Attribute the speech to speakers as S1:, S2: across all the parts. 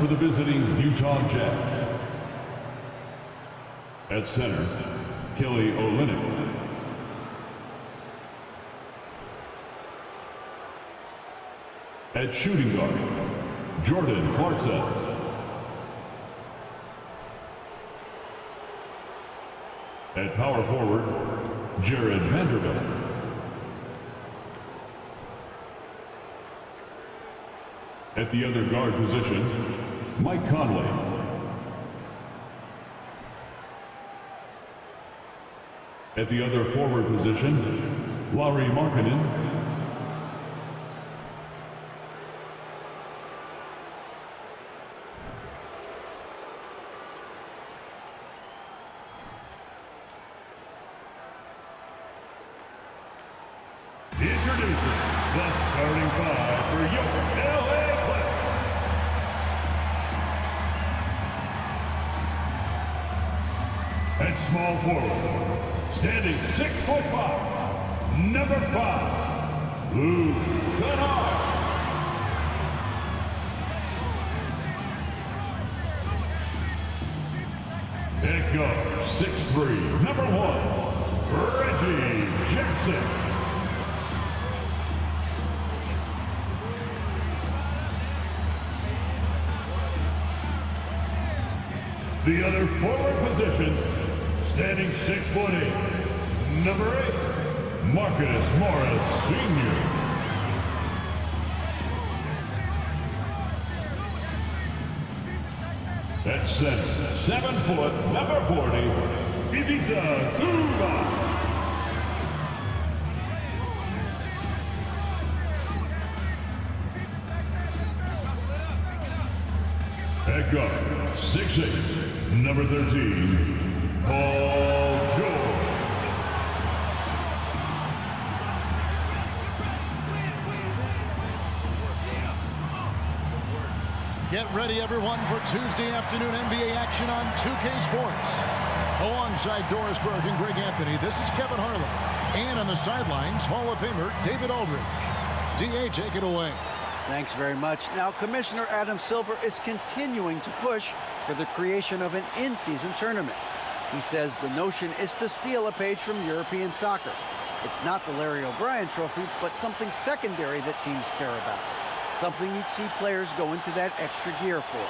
S1: for the visiting Utah Jazz. At center, Kelly Olynyk. At shooting guard, Jordan Clarkson. At power forward, Jared Vanderbilt. At the other guard position, Mike Conley. At the other forward position, Lauri Markkanen. Introducing the starting five for your LA Clippers. At small forward, standing 6'5", number 5, Luke Kennard. At guard, 6'3", number 1, Reggie Jackson. The other forward position, standing 6'8", number 8, Marcus Morris Sr. At center, 7 foot, number 40, Ivica Zubac. At guard, 6'8", number 13, Paul George.
S2: Get ready, everyone, for Tuesday afternoon NBA action on 2K Sports. Alongside Doris Burke and Greg Anthony, this is Kevin Harlan. And on the sidelines, Hall of Famer David Aldridge. D.A., take it away.
S3: Thanks very much. Now, Commissioner Adam Silver is continuing to push for the creation of an in-season tournament. He says the notion is to steal a page from European soccer. It's not the Larry O'Brien Trophy, but something secondary that teams care about. Something you'd see players go into that extra gear for.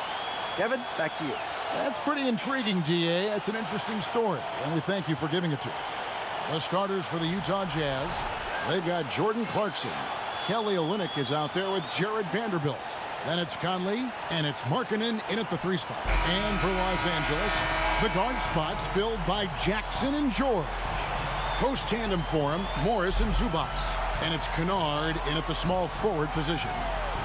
S3: Kevin, back to you.
S2: That's pretty intriguing, D.A. That's an interesting story, and we thank you for giving it to us. The starters for the Utah Jazz, they've got Jordan Clarkson. Kelly Olynyk is out there with Jared Vanderbilt. Then it's Conley, and it's Markkanen in at the 3 spot. And for Los Angeles, the guard spots filled by Jackson and George. Post tandem for him, Morris and Zubac. And it's Kennard in at the small forward position.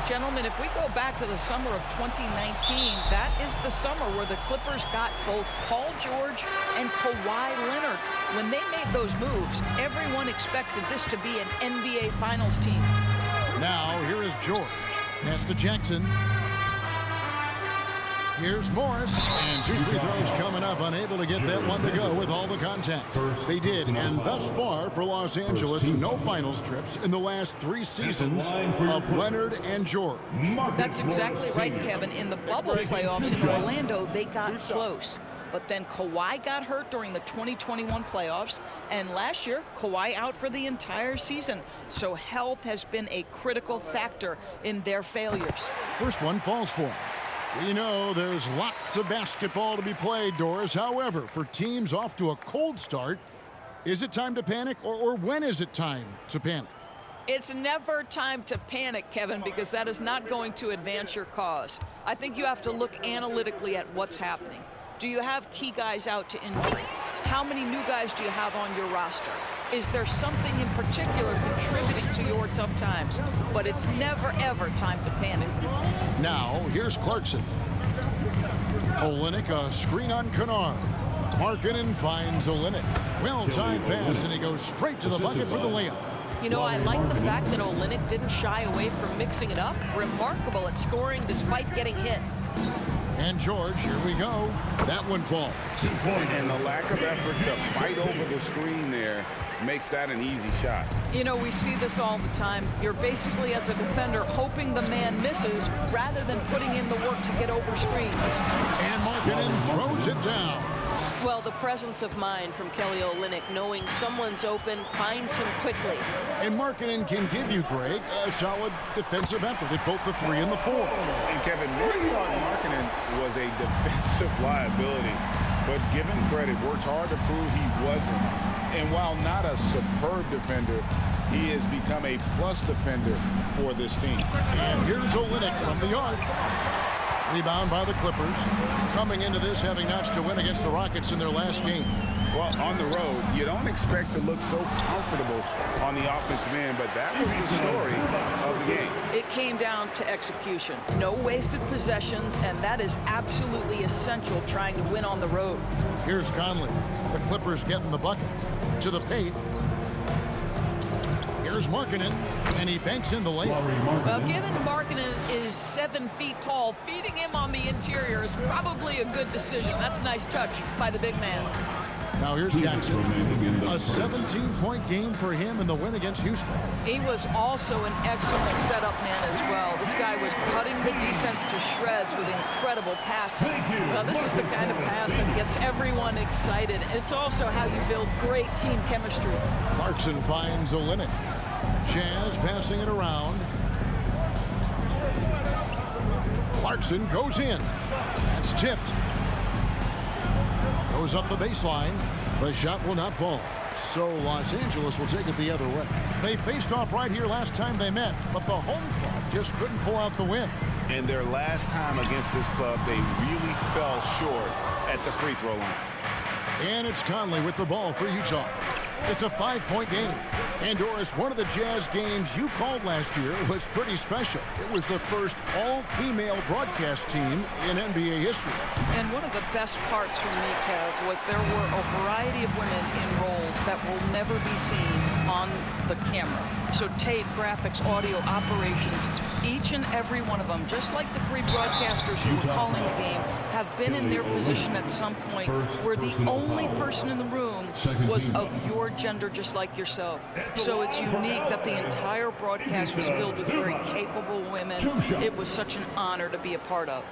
S4: Gentlemen, if we go back to the summer of 2019, that is the summer where the Clippers got both Paul George and Kawhi Leonard. When they made those moves, everyone expected this to be an NBA Finals team.
S2: Now, here is George. Pass to Jackson. Here's Morris, and 2 free throws coming up, unable to get that one to go with all the contact. They did, and thus far for Los Angeles, no finals trips in the last 3 seasons of Leonard and George.
S4: That's exactly right, Kevin. In the bubble playoffs in Orlando, they got close. But then Kawhi got hurt during the 2021 playoffs, and last year, Kawhi out for the entire season. So health has been a critical factor in their failures.
S2: First one falls for him. We know there's lots of basketball to be played, Doris. However, for teams off to a cold start, is it time to panic, or when is it time to panic?
S4: It's never time to panic, Kevin, because that is not going to advance your cause. I think you have to look analytically at what's happening. Do you have key guys out to injury? How many new guys do you have on your roster? Is there something in particular contributing to your tough times? But it's never, ever time to panic.
S2: Now, here's Clarkson. Olynyk, a screen on Kennard. Markkanen finds Olynyk. Well-timed pass, and he goes straight to the bucket for the layup.
S4: You know, I like the fact that Olynyk didn't shy away from mixing it up. Remarkable at scoring despite getting hit.
S2: And George, here we go. That one falls.
S5: And the lack of effort to fight over the screen there makes that an easy shot.
S4: You know, we see this all the time. You're basically, as a defender, hoping the man misses rather than putting in the work to get over screens.
S2: And Markkanen throws it down.
S6: Well, the presence of mind from Kelly Olynyk, knowing someone's open, finds him quickly.
S2: And Markkanen can give you, Greg, a solid defensive effort at both the 3 and the 4.
S5: And Kevin, many thought Markkanen was a defensive liability, but given credit, worked hard to prove he wasn't. And while not a superb defender, he has become a plus defender for this team.
S2: And here's Olynyk from the arc. Rebound by the Clippers. Coming into this having notched a win against the Rockets in their last game.
S5: Well, on the road, you don't expect to look so comfortable on the offensive end, but that was the story of the game.
S4: It came down to execution. No wasted possessions, and that is absolutely essential trying to win on the road.
S2: Here's Conley. The Clippers getting the bucket. To the paint. Here's Markkanen, and he banks in the layup.
S4: Well, given Markkanen is 7 feet tall, feeding him on the interior is probably a good decision. That's a nice touch by the big man.
S2: Now here's Jackson. A 17-point game for him in the win against Houston.
S4: He was also an excellent setup man as well. This guy was cutting the defense to shreds with incredible passing. Well, this is the kind of pass that gets everyone excited. It's also how you build great team chemistry.
S2: Clarkson finds Olynyk. Jazz passing it around. Clarkson goes in. That's tipped. Goes up the baseline. The shot will not fall. So Los Angeles will take it the other way. They faced off right here last time they met, but the home club just couldn't pull out the win.
S5: And their last time against this club, they really fell short at the free throw line.
S2: And it's Conley with the ball for Utah. It's a 5-point game. And Doris, one of the Jazz games you called last year was pretty special. It was the first all-female broadcast team in NBA history.
S4: And one of the best parts for me, Kev, was there were a variety of women in roles that will never be seen on the camera. So tape, graphics, audio, operations, each and every one of them, just like the 3 broadcasters who were calling the game, have been in their position at some point where the only person in the room was of your gender, just like yourself. So it's unique that the entire broadcast was filled with very capable women. It was such an honor to be a part of.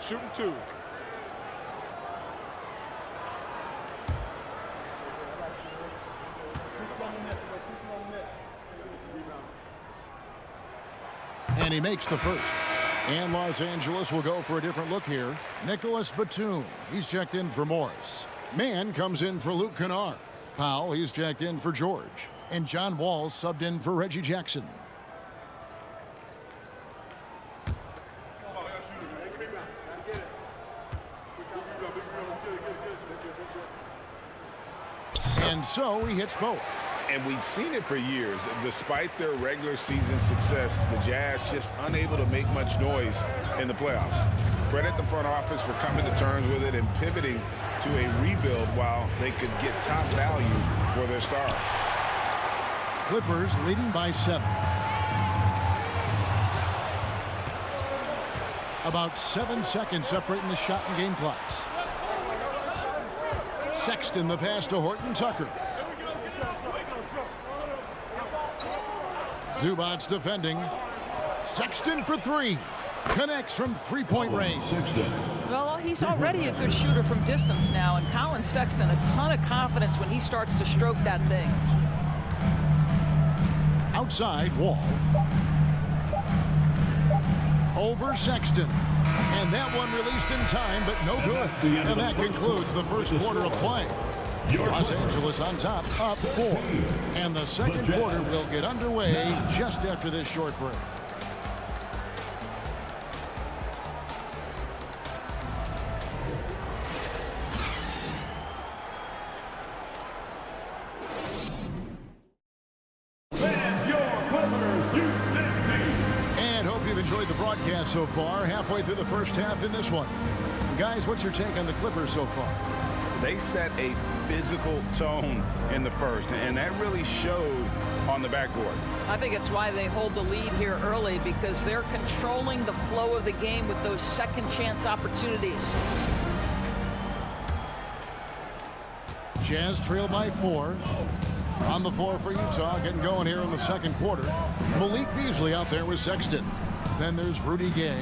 S5: Shooting 2.
S2: And he makes the first. And Los Angeles will go for a different look here. Nicholas Batum, he's checked in for Morris. Mann comes in for Luke Kennard. Powell, he's checked in for George. And John Wall subbed in for Reggie Jackson. And so he hits both.
S5: And we've seen it for years. Despite their regular season success, the Jazz just unable to make much noise in the playoffs. Credit the front office for coming to terms with it and pivoting to a rebuild while they could get top value for their stars.
S2: Clippers leading by 7. About 7 seconds separating the shot and game clocks. Sexton the pass to Horton Tucker. Zubac's defending. Sexton for 3. Connects from 3-point range.
S4: Well, he's already a good shooter from distance now, and Colin Sexton, a ton of confidence when he starts to stroke that thing.
S2: Outside, Wall. Over Sexton. And that one released in time, but no good. And that concludes the first quarter of play. Los Angeles on top, up 4. And the second quarter will get underway just after this short break. And hope you've enjoyed the broadcast so far. Halfway through the first half in this one. Guys, what's your take on the Clippers so far?
S5: They set a physical tone in the first, and that really showed on the backboard.
S4: I think it's why they hold the lead here early, because they're controlling the flow of the game with those second chance opportunities.
S2: Jazz trail by 4. On the floor for Utah, getting going here in the second quarter. Malik Beasley out there with Sexton. Then there's Rudy Gay,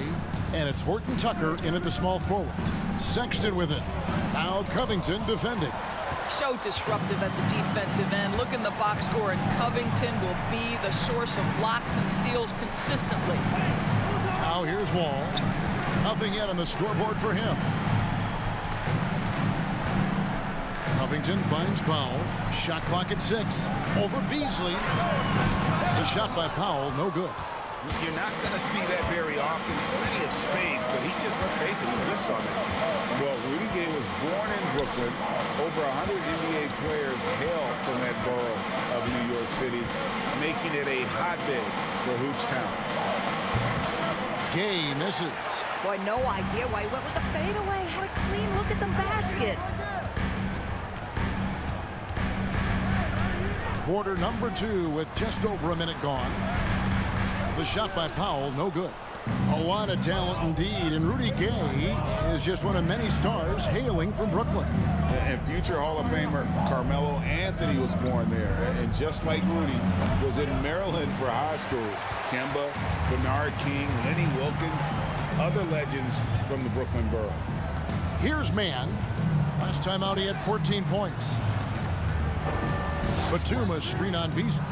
S2: and it's Horton Tucker in at the small forward. Sexton with it. Now Covington defending.
S4: So disruptive at the defensive end. Look in the box score, and Covington will be the source of blocks and steals consistently.
S2: Now here's Wall. Nothing yet on the scoreboard for him. Covington finds Powell. Shot clock at 6. Over Beasley. The shot by Powell, no good.
S5: You're not going to see that very often. Plenty of space, but he just basically whiffs on it. Well, Rudy Gay was born in Brooklyn. Over 100 NBA players hail from that borough of New York City, making it a hotbed for Hoops Town.
S2: Gay misses.
S4: Boy, no idea why he went with the fadeaway. Had a clean look at the basket.
S2: Quarter number 2 with just over a minute gone. The shot by Powell, no good. A lot of talent indeed, and Rudy Gay is just one of many stars hailing from Brooklyn.
S5: And future Hall of Famer Carmelo Anthony was born there, and just like Rudy, was in Maryland for high school. Kemba, Bernard King, Lenny Wilkins, other legends from the Brooklyn borough.
S2: Here's Mann. Last time out he had 14 points. Batum screen on Beasley.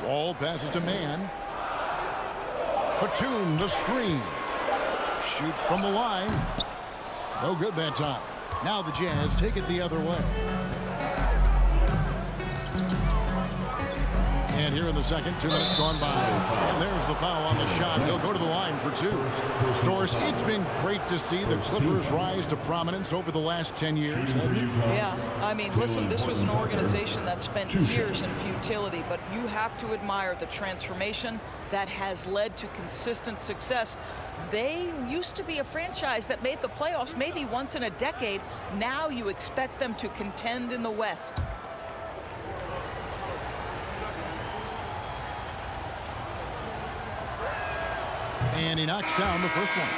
S2: Wall passes to Mann. Batum the screen. Shoots from the line. No good that time. Now the Jazz take it the other way. And here in the second, 2 minutes gone by. And there's the foul on the shot. He'll go to the line for 2. Of course, it's been great to see the Clippers rise to prominence over the last 10 years.
S4: Yeah, I mean, listen, this was an organization that spent years in futility, but you have to admire the transformation that has led to consistent success. They used to be a franchise that made the playoffs maybe once in a decade. Now you expect them to contend in the West.
S2: And he knocks down the first one.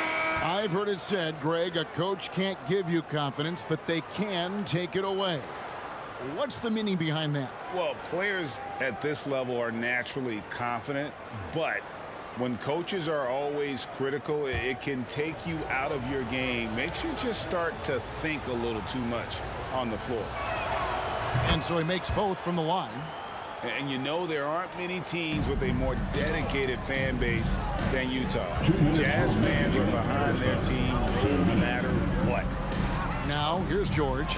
S2: I've heard it said, Greg, a coach can't give you confidence, but they can take it away. What's the meaning behind that?
S5: Well, players at this level are naturally confident, but when coaches are always critical, it can take you out of your game. Makes you just start to think a little too much on the floor.
S2: And so he makes both from the line.
S5: And you know there aren't many teams with a more dedicated fan base than Utah. Jazz fans are behind their team no matter what.
S2: Now, here's George.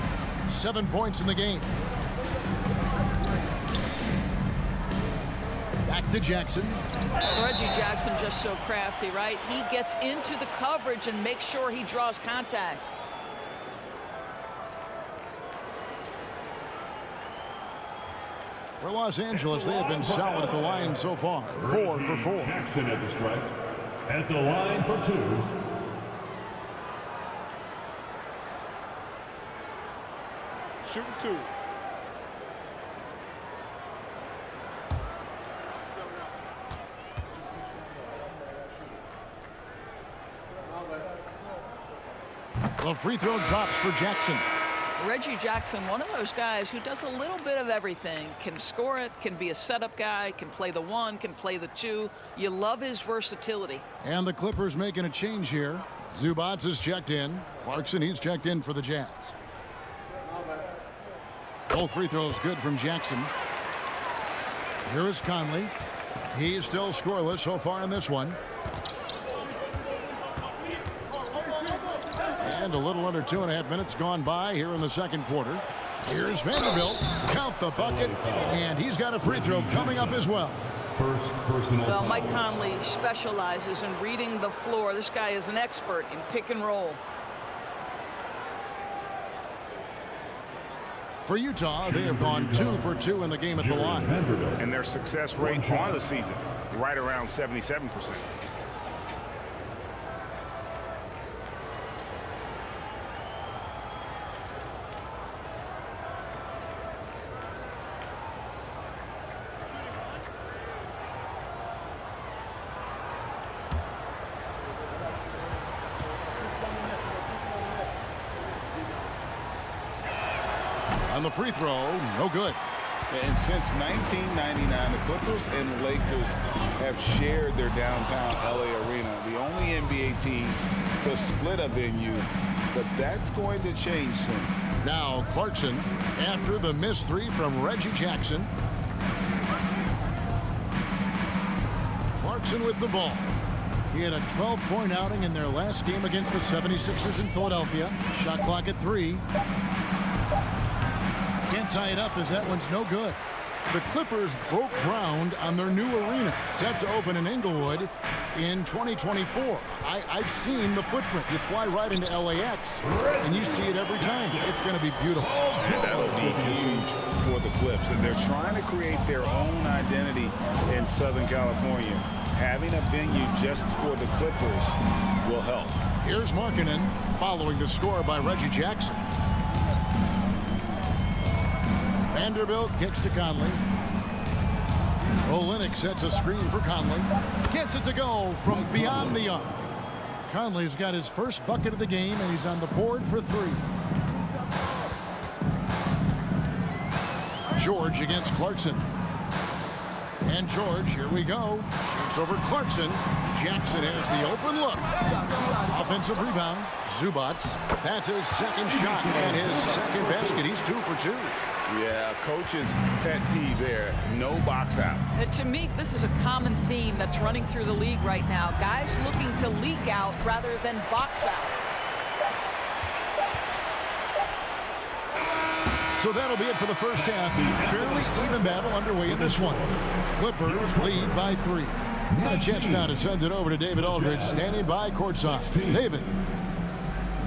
S2: 7 points in the game. Back to Jackson.
S4: Reggie Jackson just so crafty, right? He gets into the coverage and makes sure he draws contact.
S2: For Los Angeles, they have been solid at the line so far. 4 for 4.
S1: Jackson at the strike. At the line for 2.
S5: Shoot 2.
S2: The free throw drops for Jackson.
S4: Reggie Jackson, one of those guys who does a little bit of everything. Can score it, can be a setup guy, can play the 1, can play the 2. You love his versatility.
S2: And the Clippers making a change here. Zubac is checked in. Clarkson, he's checked in for the Jazz. Both free throws good from Jackson. Here is Conley. He's still scoreless so far in this one. And a little under 2.5 minutes gone by here in the second quarter. Here's Vanderbilt. Count the bucket. And he's got a free throw coming up as well.
S1: First personal
S4: Well,
S1: foul.
S4: Mike Conley specializes in reading the floor. This guy is an expert in pick and roll.
S2: For Utah, they have gone 2 for 2 in the game at the line.
S1: Vanderbilt.
S5: And their success rate on the season, right around 77%.
S2: On the free throw, no good.
S5: And since 1999, the Clippers and Lakers have shared their downtown LA arena, the only NBA teams to split a venue, but that's going to change soon.
S2: Now Clarkson after the missed three from Reggie Jackson. Clarkson with the ball. He had a 12-point outing in their last game against the 76ers in Philadelphia. Shot clock at 3. Can't tie it up as that one's no good. The Clippers broke ground on their new arena, set to open in Inglewood in 2024. I've seen the footprint. You fly right into LAX, and you see it every time. It's going to be beautiful.
S5: And that'll be huge for the Clips. And they're trying to create their own identity in Southern California. Having a venue just for the Clippers will help.
S2: Here's Markkanen following the score by Reggie Jackson. Vanderbilt kicks to Conley. Olynyk sets a screen for Conley. Gets it to go from beyond the arc. Conley's got his first bucket of the game, and he's on the board for 3. George against Clarkson. And George, here we go. Shoots over Clarkson. Jackson has the open look. Offensive rebound. Zubac. That's his second shot and his second basket. He's 2 for 2.
S5: Yeah, coach's pet peeve there. No box out.
S4: And to me, this is a common theme that's running through the league right now. Guys looking to leak out rather than box out.
S2: So that'll be it for the first half. Fairly even battle underway in this one. Clippers lead by 3. And a chance now to send it over to David Aldridge, standing by courtside. David.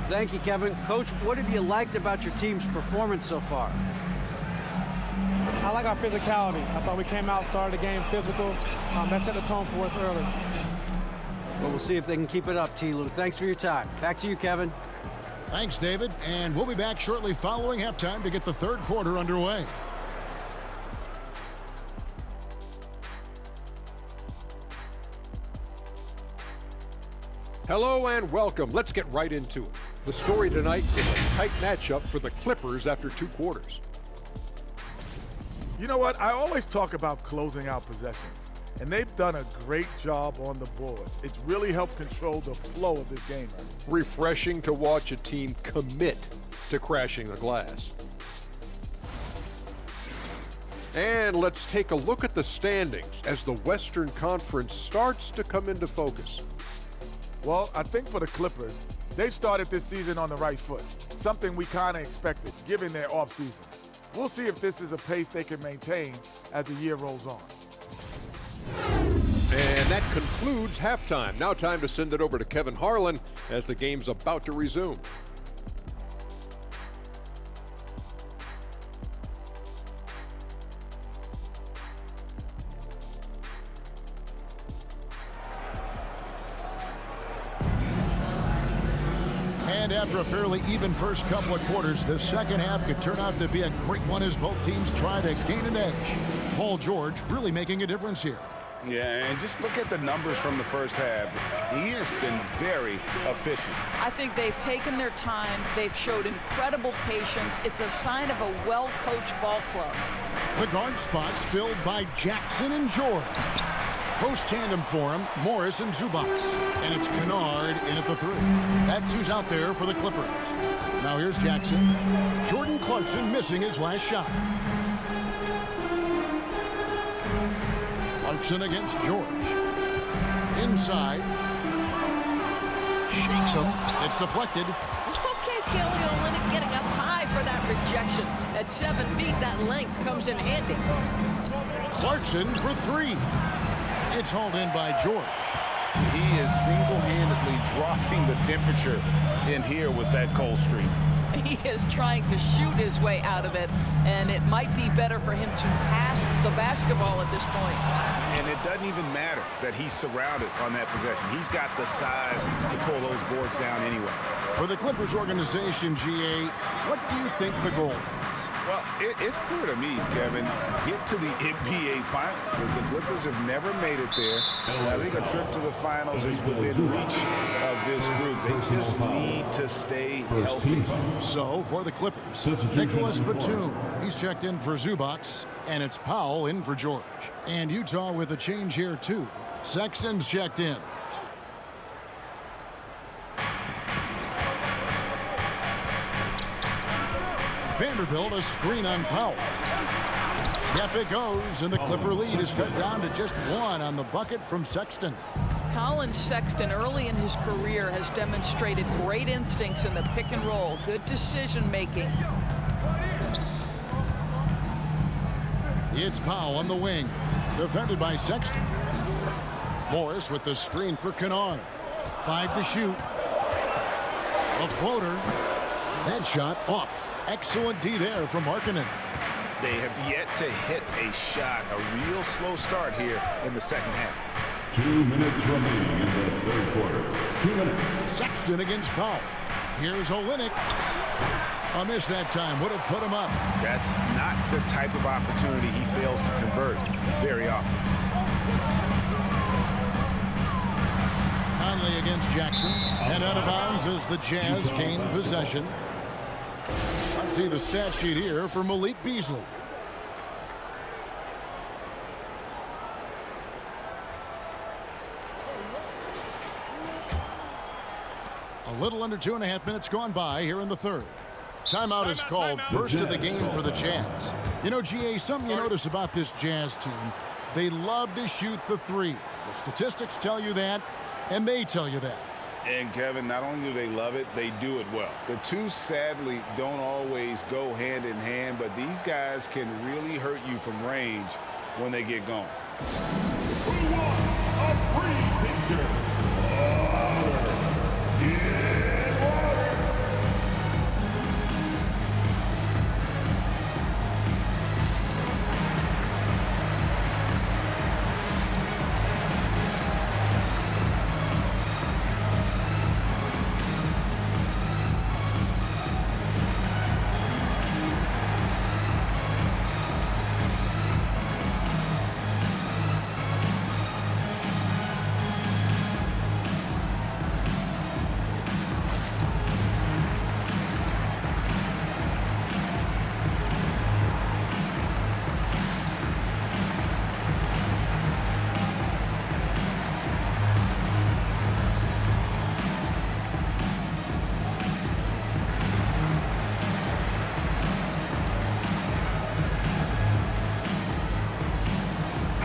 S3: Thank you, Kevin. Coach, what have you liked about your team's performance so far?
S7: I like our physicality. I thought we came out, started the game physical. That set the tone for us early.
S3: Well, we'll see if they can keep it up, T. Lou. Thanks for your time. Back to you, Kevin.
S2: Thanks, David. And we'll be back shortly following halftime to get the third quarter underway.
S8: Hello and welcome. Let's get right into it. The story tonight is a tight matchup for the Clippers after 2 quarters.
S9: You know what? I always talk about closing out possessions, and they've done a great job on the boards. It's really helped control the flow of this game.
S8: Refreshing to watch a team commit to crashing the glass. And let's take a look at the standings as the Western Conference starts to come into focus.
S9: Well, I think for the Clippers, they've started this season on the right foot, something we kind of expected, given their offseason. We'll see if this is a pace they can maintain as the year rolls on.
S8: And that concludes halftime. Now time to send it over to Kevin Harlan as the game's about to resume.
S2: And after a fairly even first couple of quarters, the second half could turn out to be a great one as both teams try to gain an edge. Paul George really making a difference here.
S5: Yeah, and just look at the numbers from the first half. He has been very efficient.
S4: I think they've taken their time. They've showed incredible patience. It's a sign of a well-coached ball club.
S2: The guard spots filled by Jackson and George. Post tandem for him, Morris and Zubac. And it's Kennard in at the 3. That's who's out there for the Clippers. Now here's Jackson. Jordan Clarkson missing his last shot. Clarkson against George. Inside. Shakes him. It's deflected.
S6: Okay, Kelly Olynyk getting up high for that rejection. At 7 feet, that length comes in handy.
S2: Clarkson for 3. It's hauled in by George.
S5: He is single-handedly dropping the temperature in here with that cold streak.
S4: He is trying to shoot his way out of it, and it might be better for him to pass the basketball at this point.
S5: And it doesn't even matter that he's surrounded on that possession. He's got the size to pull those boards down anyway.
S2: For the Clippers organization, GA, what do you think the goal is?
S5: Well, it's clear to me, Kevin, get to the NBA Finals. The Clippers have never made it there. I think a trip to the Finals is within reach of this group. They just need to stay healthy.
S2: So, for the Clippers, Nicholas Batum. He's checked in for Zubac, and it's Powell in for George. And Utah with a change here, too. Sexton's checked in. Vanderbilt, a screen on Powell. Yep, it goes, and the Clipper lead is cut down to just 1 on the bucket from Sexton.
S4: Colin Sexton, early in his career, has demonstrated great instincts in the pick and roll, good decision making.
S2: It's Powell on the wing, defended by Sexton. Morris with the screen for Kennard. 5 to shoot. A floater. That shot off. Excellent D there from Markkanen.
S5: They have yet to hit a shot. A real slow start here in the second half.
S1: 2 minutes remaining in the third quarter. 2 minutes.
S2: Sexton against Powell. Here's Olynyk. A miss that time would have put him up.
S5: That's not the type of opportunity he fails to convert very often.
S2: Conley against Jackson. And out of bounds as the Jazz gain possession. Let's see the stat sheet here for Malik Beasley. A little under 2.5 minutes gone by here in the third. Timeout is called, first of the game for the Jazz. You know, GA, something you notice about this Jazz team, they love to shoot the three. The statistics tell you that, and they tell you that.
S5: And, Kevin, not only do they love it, they do it well. The two, sadly, don't always go hand in hand, but these guys can really hurt you from range when they get going.
S1: Who wants a free picture? Get water.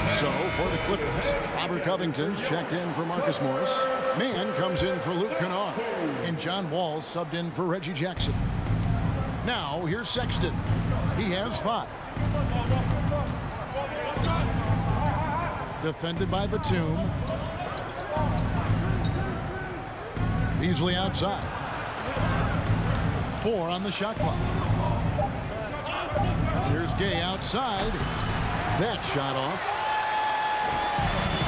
S2: So, for the Clippers, Robert Covington's checked in for Marcus Morris. Mann comes in for Luke Kennard. And John Wall's subbed in for Reggie Jackson. Now, here's Sexton. He has 5. Defended by Batum. Beasley outside. 4 on the shot clock. Here's Gay outside. That shot off.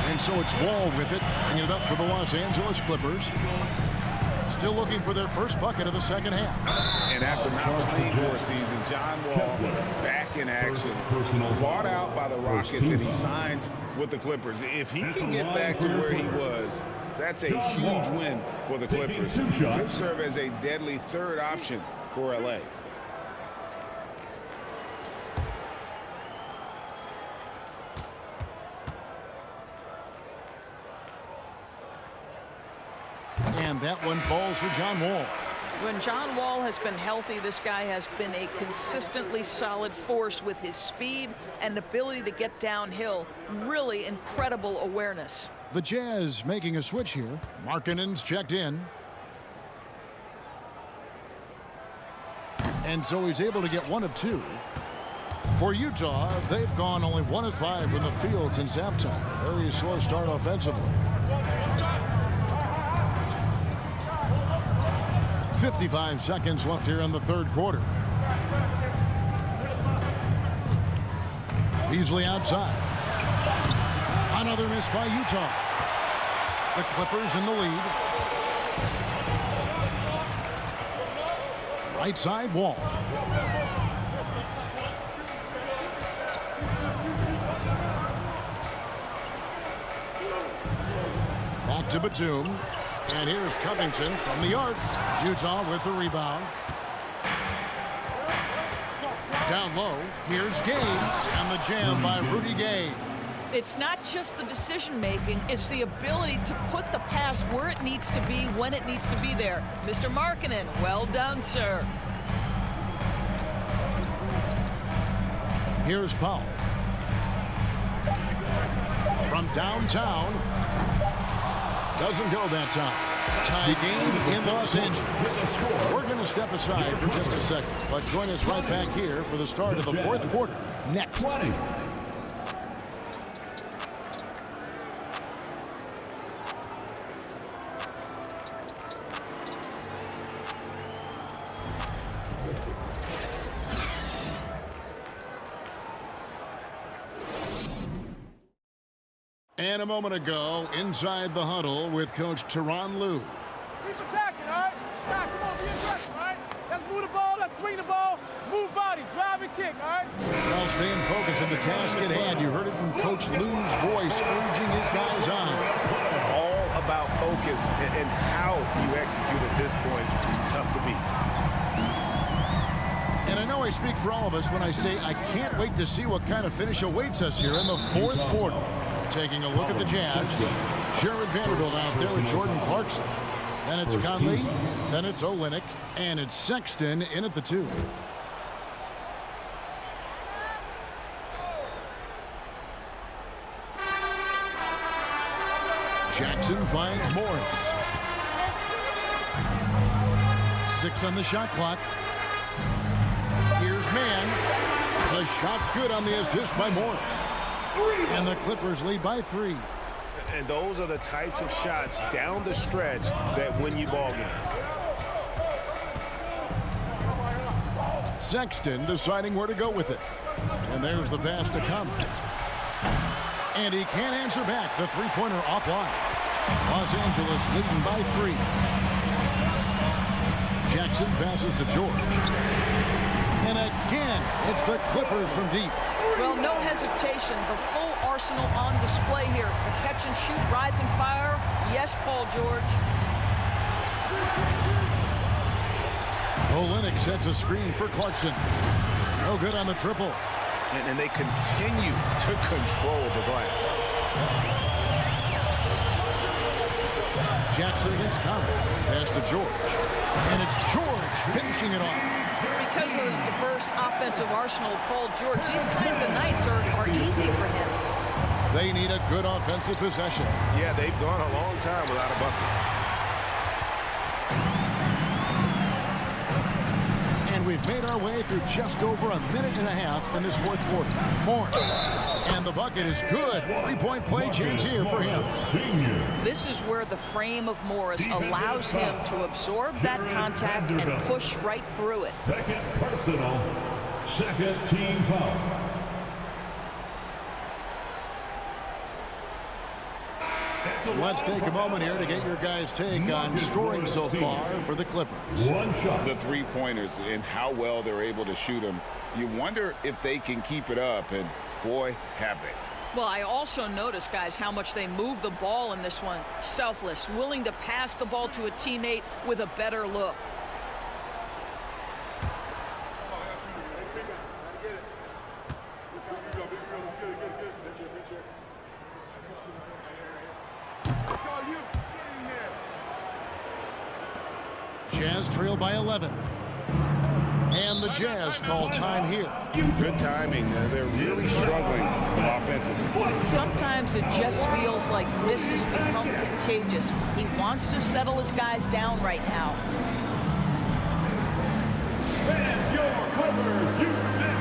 S2: And so it's Wall with it, bringing it up for the Los Angeles Clippers. Still looking for their first bucket of the second half.
S5: And after not playing for a season, John Wall back in action. Bought out by the Rockets, and he signs with the Clippers. If he can get back to where he was, that's a huge win for the Clippers. He could serve as a deadly third option for LA.
S2: And that one falls for John Wall.
S4: When John Wall has been healthy, this guy has been a consistently solid force with his speed and ability to get downhill. Really incredible awareness.
S2: The Jazz making a switch here. Markkanen's checked in. And so he's able to get 1 of 2. For Utah, they've gone only 1 of 5 from the field since halftime. Very slow start offensively. 55 seconds left here in the third quarter. Beasley outside. Another miss by Utah. The Clippers in the lead. Right side Wall. to Batum. And here's Covington from the arc. Utah with the rebound. Down low, here's Gay, and the jam by Rudy Gay.
S4: It's not just the decision-making, it's the ability to put the pass where it needs to be, when it needs to be there. Mr. Markkanen, well done, sir.
S2: Here's Powell. From downtown. Doesn't go that time. Tie game in Los Angeles. We're going to step aside for just a second, but join us right back here for the start of the fourth quarter next.
S1: 20.
S2: And a moment ago, inside the huddle with Coach Tyronn Lue.
S7: Keep attacking, all right? Now, come on, be aggressive, all right? Let's move the ball, let's swing the ball, move body, drive and kick, all right?
S2: Well, staying focused on the task at hand. You heard it in Coach Lue's voice, urging his guys on.
S5: All about focus and how you execute at this point. Tough to beat.
S2: And I know I speak for all of us when I say I can't wait to see what kind of finish awaits us here in the fourth quarter. Taking a look at the Jazz. Jared Vanderbilt out there with Jordan Clarkson. Then it's Conley. Then it's Olynyk. And it's Sexton in at the 2. Jackson finds Morris. 6 on the shot clock. Here's Mann. The shot's good on the assist by Morris. And the Clippers lead by 3.
S5: And those are the types of shots down the stretch that win you ball games.
S2: Sexton deciding where to go with it. And there's the pass to come. And he can't answer back. The three-pointer offline. Los Angeles leading by 3. Jackson passes to George. And again, it's the Clippers from deep.
S4: Well, no hesitation. The full arsenal on display here. The catch and shoot, rising fire. Yes, Paul George.
S2: Olynyk sets a screen for Clarkson. No good on the triple.
S5: And they continue to control the glass.
S2: Jackson against Conley. Pass to George. And it's George finishing it off.
S4: Because of the diverse offensive arsenal of Paul George, these kinds of nights are easy for him.
S2: They need a good offensive possession.
S5: Yeah, they've gone a long time without a bucket.
S2: And we've made our way through just over a minute and a half in this fourth quarter. Morris. And the bucket is good. 3-point play chance here for him.
S4: This is where the frame of Morris allows him to absorb that contact and push right through it.
S1: Second personal. Second team foul.
S2: Let's take a moment here to get your guys' take on scoring so far for the Clippers.
S1: One shot.
S5: The three-pointers and how well they're able to shoot them. You wonder if they can keep it up, and boy, have they.
S4: Well, I also noticed, guys, how much they move the ball in this one. Selfless, willing to pass the ball to a teammate with a better look.
S2: Jazz trail by 11. And the Jazz call time here.
S5: Good timing. They're really struggling offensively.
S4: Sometimes it just feels like this has become contagious. He wants to settle his guys down right now.
S1: And your Clippers, you 50.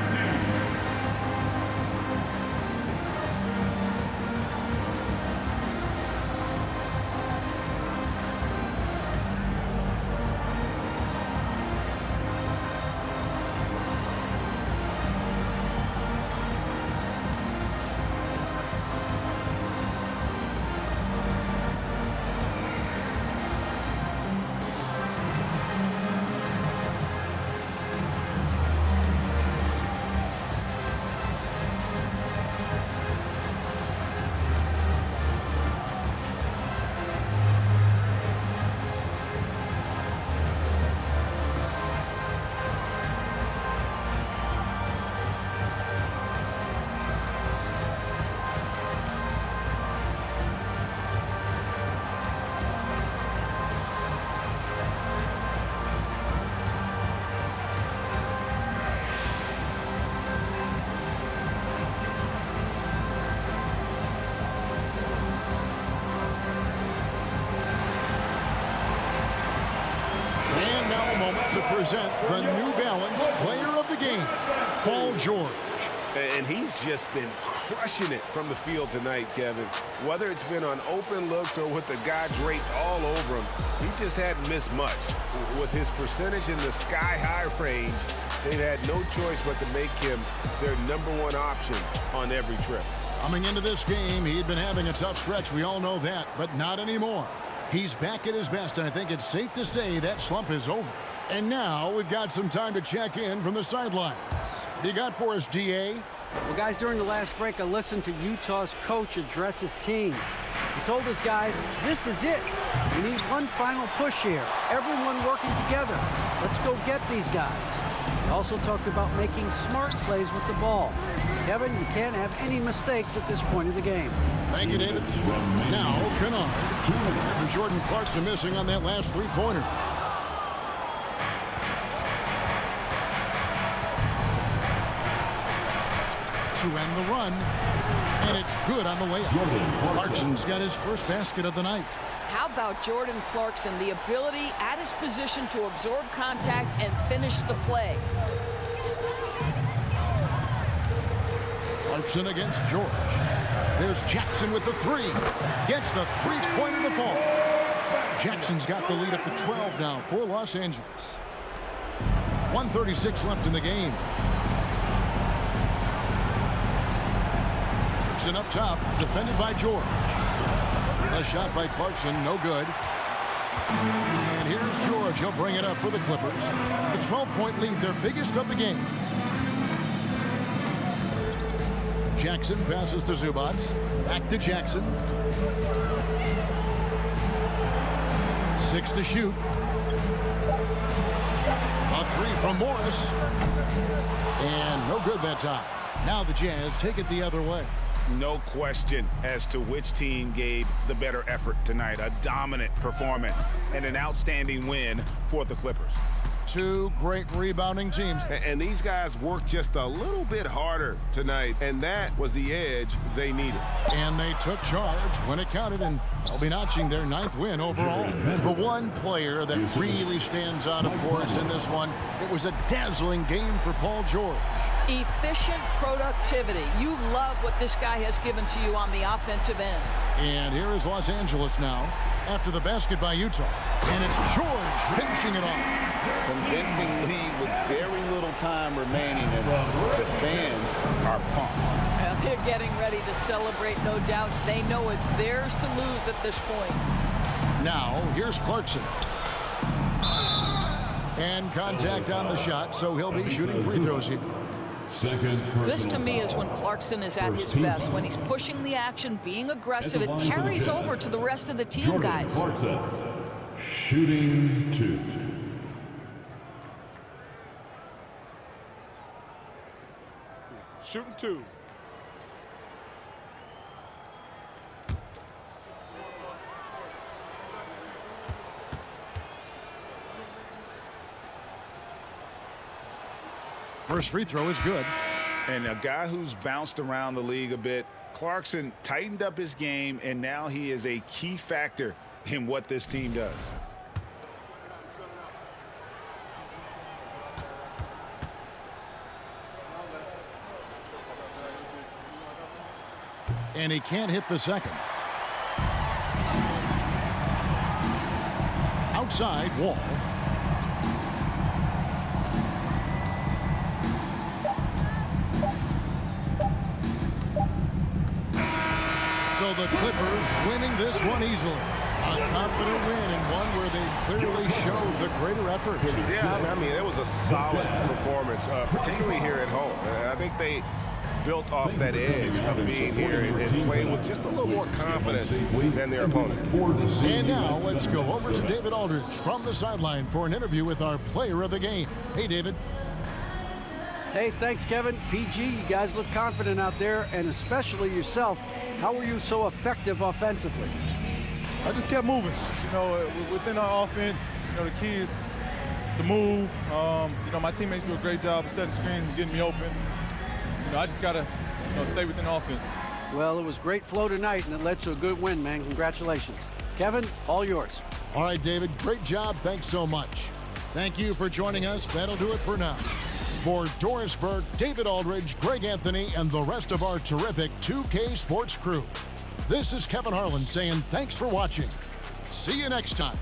S2: to present the New Balance Player of the Game, Paul George.
S5: And he's just been crushing it from the field tonight, Kevin. Whether it's been on open looks or with the guy draped all over him, he just hadn't missed much. With his percentage in the sky-high range, they've had no choice but to make him their #1 option on every trip.
S2: Coming into this game, he'd been having a tough stretch. We all know that, but not anymore. He's back at his best, and I think it's safe to say that slump is over. And now we've got some time to check in from the sidelines. What do you got for us, DA?
S3: Well, guys, during the last break, I listened to Utah's coach address his team. He told his guys, this is it. We need one final push here. Everyone working together. Let's go get these guys. He also talked about making smart plays with the ball. Kevin, you can't have any mistakes at this point of the game.
S2: Thank you, David. Now, Kennard. After Jordan Clarkson missing on that last three-pointer. To end the run, and it's good on the layup. Clarkson's got his first basket of the night.
S4: How about Jordan Clarkson, the ability at his position to absorb contact and finish the play?
S2: Clarkson against George. There's Jackson with the three. Gets the three-pointer to fall. Jackson's got the lead up to 12 now for Los Angeles. 1:36 left in the game. Clarkson up top, defended by George. A shot by Clarkson, no good. And here's George. He'll bring it up for the Clippers. The 12-point lead, their biggest of the game. Jackson passes to Zubac. Back to Jackson. 6 to shoot. A three from Morris. And no good that time. Now the Jazz take it the other way.
S5: No question as to which team gave the better effort tonight. A dominant performance and an outstanding win for the Clippers.
S2: Two great rebounding teams.
S5: And these guys worked just a little bit harder tonight, and that was the edge they needed.
S2: And they took charge when it counted, and they'll be notching their 9th win overall. The one player that really stands out, of course, in this one, it was a dazzling game for Paul George.
S4: Efficient productivity. You love what this guy has given to you on the offensive end.
S2: And here is Los Angeles now after the basket by Utah. And it's George finishing it off.
S10: Convincing lead with very little time remaining, and the fans are pumped.
S4: Well, they're getting ready to celebrate, no doubt. They know it's theirs to lose at this point.
S2: Now, here's Clarkson. And contact on the shot, so he'll be shooting free throws here.
S4: This, to me, is when Clarkson is at his best. When he's pushing the action, being aggressive, it carries over to the rest of the team, guys.
S1: Shooting 2.
S9: Shooting 2.
S2: First free throw is good.
S5: And a guy who's bounced around the league a bit, Clarkson tightened up his game, and now he is a key factor in what this team does.
S2: And he can't hit the second. Outside Wall. So the Clippers winning this one easily. A confident win and one where they clearly showed the greater effort.
S5: Yeah, I mean, it was a solid performance, particularly here at home. And I think they built off that edge of being here and playing with just a little more confidence than their opponent.
S2: And now let's go over to David Aldridge from the sideline for an interview with our player of the game. Hey, David.
S3: Hey, thanks, Kevin. PG, you guys look confident out there, and especially yourself. How were you so effective offensively?
S7: I just kept moving. You know, within our offense, you know, the key is to move. You know, my teammates do a great job of setting screens and getting me open. You know, I just got to, you know, stay within offense.
S3: Well, it was great flow tonight, and it led to a good win, man. Congratulations. Kevin, all yours.
S2: All right, David, great job. Thanks so much. Thank you for joining us. That'll do it for now. For Doris Burke, David Aldridge, Greg Anthony, and the rest of our terrific 2K Sports crew, this is Kevin Harlan saying thanks for watching. See you next time.